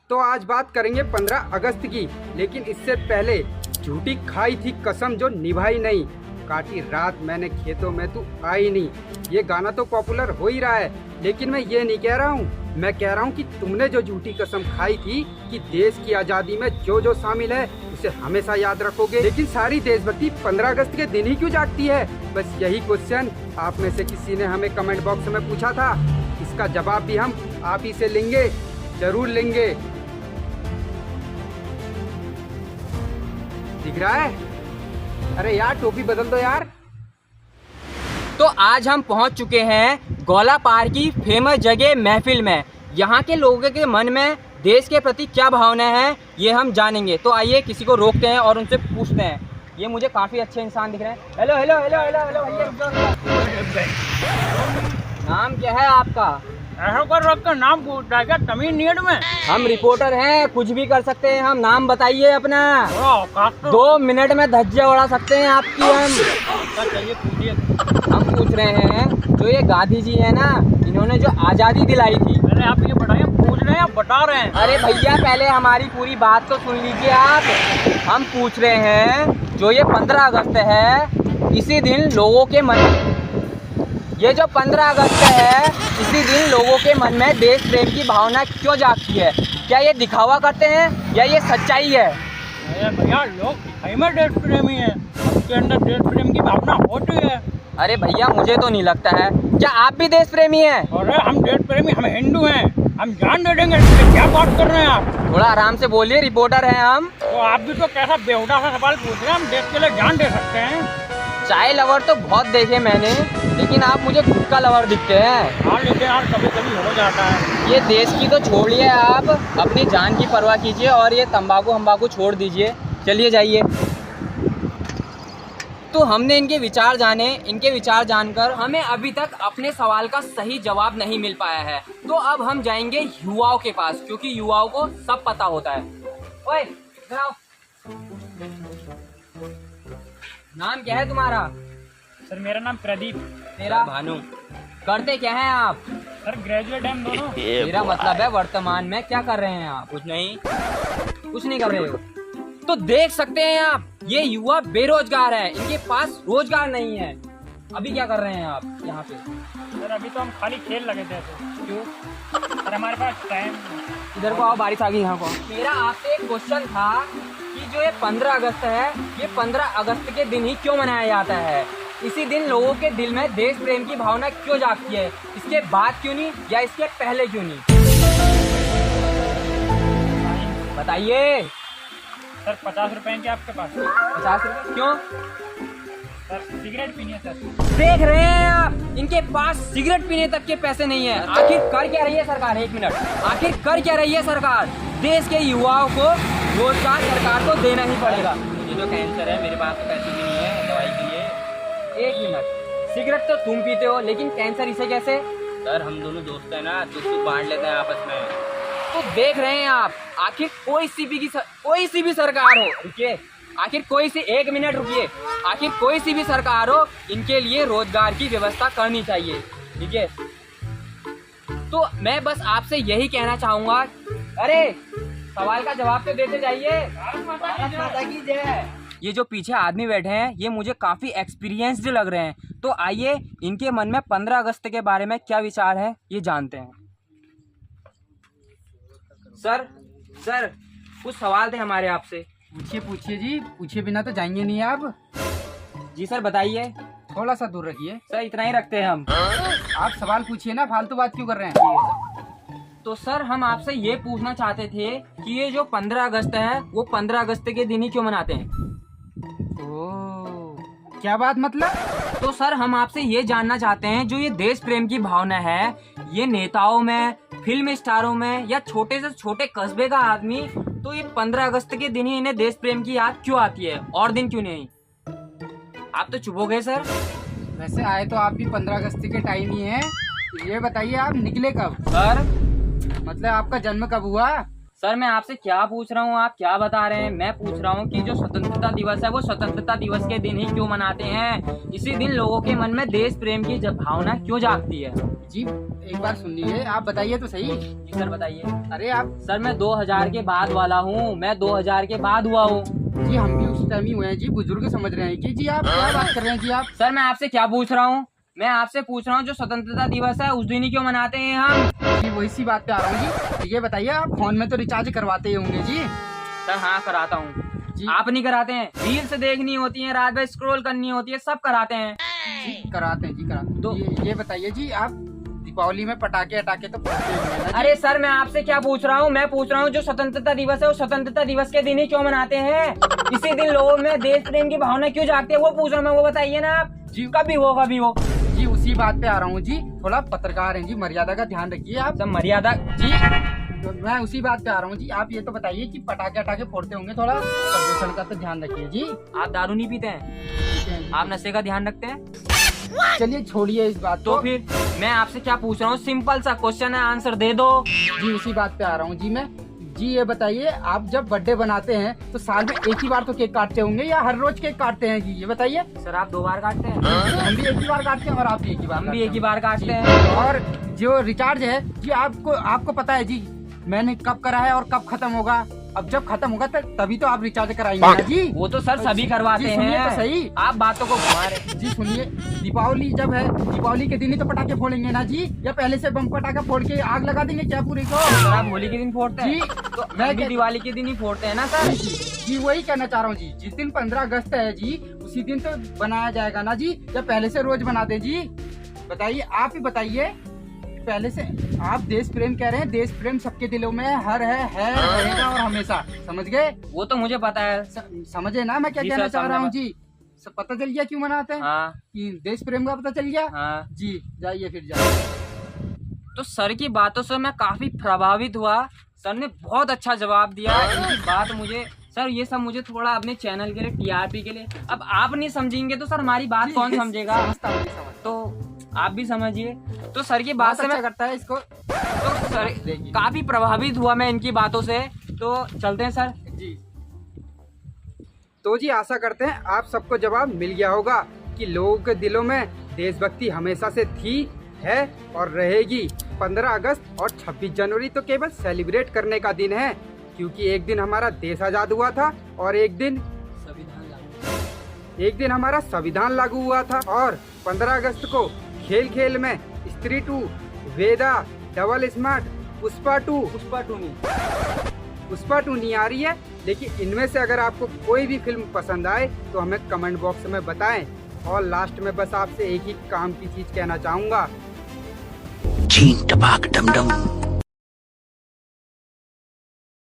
तो आज बात करेंगे 15 अगस्त की, लेकिन इससे पहले झूठी खाई थी कसम जो निभाई नहीं, काटी रात मैंने खेतों में तू आई नहीं। ये गाना तो पॉपुलर हो ही रहा है, लेकिन मैं ये नहीं कह रहा हूँ। मैं कह रहा हूँ कि तुमने जो झूठी कसम खाई थी कि देश की आज़ादी में जो जो शामिल है उसे हमेशा याद रखोगे, लेकिन सारी देशभक्ति 15 अगस्त के दिन ही क्यों जागती है? बस यही क्वेश्चन आप में से किसी ने हमें कमेंट बॉक्स में पूछा था। इसका जवाब भी हम आप ही से लेंगे, जरूर लेंगे। दिख रहा है? अरे यार टोपी बदल दो यार। तो आज हम पहुंच चुके हैं गौला पार की फेमस जगह महफिल में। यहाँ के लोगों के मन में देश के प्रति क्या भावना है ये हम जानेंगे। तो आइए किसी को रोकते हैं और उनसे पूछते हैं। ये मुझे काफ़ी अच्छे इंसान दिख रहे हैं। Hello hello hello hello hello भैया, नाम क्या है आपका? ऐसा कर रख कर नाम पूछता है क्या? तमीज नहीं है तुम्हें? हम रिपोर्टर हैं, कुछ भी कर सकते हैं हम। नाम बताइए अपना। तो 2 मिनट में धज्जियां उड़ा सकते हैं आपकी हम। चाहिए पूछिए। हम पूछ रहे हैं जो ये गांधी जी है ना, इन्होंने जो आज़ादी दिलाई थी। पहले आप ये बताइए, पूछ रहे हैं या बता रहे हैं? अरे भैया पहले हमारी पूरी बात तो सुन लीजिए आप। हम पूछ रहे हैं जो ये 15 अगस्त है, इसी दिन लोगों के मन ये जो 15 अगस्त है, इसी दिन लोगों के मन में देश प्रेम की भावना क्यों जागती है? क्या ये दिखावा करते हैं या ये सच्चाई है? अरे भैया लोग सही में देश प्रेमी है, उसके अंदर देश प्रेम की भावना होती है। अरे भैया मुझे तो नहीं लगता है। क्या आप भी देश प्रेमी हैं? अरे हम देश प्रेमी, हम हिंदू हैं, हम जान दे देंगे। इसमें क्या बात कर रहे हैं आप? थोड़ा आराम से बोलिए, रिपोर्टर हैं हम। तो आप भी तो कैसा बेहुदा सा सवाल पूछ रहे हैं? हम देश के लिए जान दे सकते हैं। चाय लवर तो बहुत देखे मैंने, लेकिन आप मुझे गुटखा लवर दिखते हैं। हाँ लेकिन यार कभी कभी हो जाता है। ये देश की तो छोड़िए, आप अपनी जान की परवाह कीजिए और ये तंबाकू छोड़ दीजिए। चलिए जाइए। तो हमने इनके विचार जाने, इनके विचार जानकर हमें अभी तक अपने सवाल का सही जवाब नहीं मिल पाया है। तो अब हम जाएंगे युवाओं के पास, क्योंकि युवाओं को सब पता होता है। ओए इधर आओ। नाम क्या है तुम्हारा? सर मेरा नाम प्रदीप। तेरा? भानु। करते क्या हैं आप? सर ग्रेजुएट हैं हम दोनों। मेरा मतलब है वर्तमान में क्या कर रहे हैं आप? कुछ नहीं कर रहे हो। तो देख सकते हैं आप, ये युवा बेरोजगार है, इनके पास रोजगार नहीं है। अभी क्या कर रहे हैं आप यहाँ पे? सर अभी तो हम खाली खेल लगे थे। क्यों? सर हमारे पास टाइम। इधर को आओ, बारिश आ गई यहाँ को। मेरा आपसे एक क्वेश्चन था कि जो ये 15 अगस्त है, ये 15 अगस्त के दिन ही क्यों मनाया जाता है? इसी दिन लोगों के दिल में देश प्रेम की भावना क्यों जागती है? इसके बाद क्यों नहीं, या इसके पहले क्यों नहीं? बताइए। सर 50 रुपए हैं क्या आपके पास? 50 रुपए क्यों? सर सिगरेट पीनी है सर। देख रहे हैं आप, इनके पास सिगरेट पीने तक के पैसे नहीं है। आखिर कर क्या रही है सरकार? 1 मिनट, आखिर कर क्या रही है सरकार? देश के युवाओं को रोजगार सरकार को देना ही पड़ेगा। ये जो कैंसर है, मेरे पास तो पैसे भी नहीं है दवाई के लिए। 1 मिनट, सिगरेट तो तुम पीते हो, लेकिन कैंसर इसे कैसे? सर हम दोनों दोस्त हैं ना, दुख बांट लेते हैं आपस में। तो देख रहे हैं आप, आखिर कोई सी भी सरकार हो, रुकिए, आखिर कोई सी 1 मिनट रुकिए, आखिर कोई सी भी सरकार हो, इनके लिए रोजगार की व्यवस्था करनी चाहिए, ठीक है? तो मैं बस आपसे यही कहना चाहूँगा। अरे सवाल का जवाब तो देते जाइए। भारत माता की जय। ये जो पीछे आदमी बैठे हैं, ये मुझे काफ़ी एक्सपीरियंस्ड लग रहे हैं। तो आइए इनके मन में 15 अगस्त के बारे में क्या विचार है ये जानते हैं। सर कुछ सवाल थे हमारे आपसे। पूछिए जी, पूछिए बिना तो जाएंगे नहीं आप। जी सर बताइए। थोड़ा सा दूर रखिए। सर इतना ही रखते हैं हम। आप सवाल पूछिए ना, फालतू बात क्यों कर रहे हैं? तो सर हम आपसे ये पूछना चाहते थे कि ये जो 15 अगस्त है, वो 15 अगस्त के दिन ही क्यों मनाते हैं? ओह, क्या बात मतलब? तो सर हम आपसे ये जानना चाहते हैं, जो ये देश प्रेम की भावना है, ये नेताओं में, फिल्म स्टारों में, या छोटे से छोटे कस्बे का आदमी, तो ये 15 अगस्त के दिन ही इन्हें देश प्रेम की याद क्यों आती है, और दिन क्यों नहीं? आप तो चुप हो गए सर। वैसे आए तो आप भी 15 अगस्त के टाइम ही हैं। ये बताइए आप निकले कब? सर मतलब आपका जन्म कब हुआ? सर मैं आपसे क्या पूछ रहा हूँ, आप क्या बता रहे हैं? मैं पूछ रहा हूँ कि जो स्वतंत्रता दिवस है वो स्वतंत्रता दिवस के दिन ही क्यों मनाते हैं? इसी दिन लोगों के मन में देश प्रेम की भावना क्यों जागती है? जी एक बार सुन लीजिए, आप बताइए तो सही। जी सर बताइए। अरे आप सर मैं 2000 के बाद वाला हूँ, मैं 2000 के बाद हुआ हूँ। जी हम भी उस टाइम ही हुए हैं जी, बुजुर्ग समझ रहे हैं कि जी आप क्या बात कर रहे हैं जी आप। सर मैं आपसे क्या पूछ रहा हूँ? मैं आपसे पूछ रहा हूँ जो स्वतंत्रता दिवस है उस दिन ही क्यों मनाते हैं हम? जी वही सी बात पे आ रहा हूँ जी। ये बताइए, आप फोन में तो रिचार्ज करवाते ही होंगे जी। सर हाँ कराता हूँ। जी आप नहीं कराते हैं? रील्स देखनी होती है, रात भर स्क्रॉल करनी होती है, सब कराते हैं। जी कराते हैं जी, कराते हैं। तो ये बताइए जी, आप दीपावली में पटाखे अटाके तो फोड़ते ही होंगे ना जी? अरे सर मैं आपसे क्या पूछ रहा हूँ? मैं पूछ रहा हूँ जो स्वतंत्रता दिवस है वो स्वतंत्रता दिवस के दिन ही क्यों मनाते हैं? इसी दिन लोगों में देश प्रेम की भावना क्यों जागती है वो पूछ रहा हूँ मैं, वो बताइए ना आप। जी कभी वो जी उसी बात पे आ रहा हूँ जी। थोड़ा पत्रकार हैं जी, मर्यादा का ध्यान रखिए आप। सब मर्यादा जी तो मैं उसी बात पे आ रहा हूँ जी। आप ये तो बताइए कि पटाखे अटाके फोड़ते होंगे, थोड़ा प्रदूषण का तो ध्यान रखिए जी। आप दारू नहीं पीते हैं? आप नशे का ध्यान रखते हैं? चलिए छोड़िए इस बात तो को। फिर मैं आपसे क्या पूछ रहा हूँ, सिंपल सा क्वेश्चन है, आंसर दे दो। जी उसी बात पे आ रहा हूँ जी मैं। जी ये बताइए, आप जब बर्थडे बनाते हैं तो साल में एक ही बार तो केक काटते होंगे या हर रोज केक काटते हैं जी? ये बताइए। सर आप 2 बार काटते हैं? हम भी एक ही बार काटते हैं और आप भी एक ही बार। हम भी एक ही बार काटते जी। हैं। और जो रिचार्ज है जी, आपको पता है जी मैंने कब करा है और कब खत्म होगा? अब जब खत्म होगा तभी तो आप रिचार्ज कराएंगे ना जी। वो तो सर सभी करवाते जी, सुनिए हैं। तो सही। आप बातों को घुमा रहे। जी सुनिए, दीपावली जब है, दीपावली के दिन ही तो पटाखे फोड़ेंगे ना जी, या पहले से बम पटाखा फोड़ के आग लगा देंगे क्या पूरी को? सर आप होली के दिन फोड़ते हैं? जी तो मैं हम भी दिवाली के दिन ही फोड़ते हैं ना सर। जी वही कहना चाह रहा हूँ जी। जिस दिन 15 अगस्त है जी उसी दिन तो बनाया जाएगा ना जी, या पहले से रोज बना दे जी? बताइए, आप ही बताइए। पहले से आप देश प्रेम कह रहे हैं, देश प्रेम सबके दिलों में है रहेगा और हमेशा, समझ गए? वो तो मुझे पता है। समझे ना मैं क्या जी कहना सर, चाह रहा हूँ समझा। जी? सब पता चल गया क्यों मनाते हैं? हाँ कि देश प्रेम का पता चल गया? हाँ। जी जाइए फिर जाइए। तो सर की बातों से मैं काफी प्रभावित हुआ। सर ने बहुत अच्छा जवाब दिया। इनकी बात मुझे सर, ये सब मुझे थोड़ा अपने चैनल के लिए, टीआरपी के लिए, अब आप नहीं समझेंगे तो सर हमारी बात कौन समझेगा? समझता हूँ, समझता हूँ। तो आप भी समझिए। तो सर की बात बहुत से अच्छा मैं करता है इसको। तो सर देखिए। काफी प्रभावित हुआ मैं इनकी बातों से। तो चलते हैं सर। जी तो जी आशा करते हैं आप सबको जवाब मिल गया होगा कि लोगों के दिलों में देशभक्ति हमेशा से थी, है और रहेगी। 15 अगस्त और 26 जनवरी तो केवल सेलिब्रेट करने का दिन है, क्योंकि एक दिन हमारा देश आजाद हुआ था और एक दिन हमारा संविधान लागू हुआ था। और 15 अगस्त को खेल खेल में स्त्री 2, वेदा, डबल स्मार्ट, पुष्पा 2 नहीं आ रही है, लेकिन इनमें से अगर आपको कोई भी फिल्म पसंद आए तो हमें कमेंट बॉक्स में बताएं। और लास्ट में बस आपसे एक ही काम की चीज कहना चाहूँगा। छीन टपाक डम डम।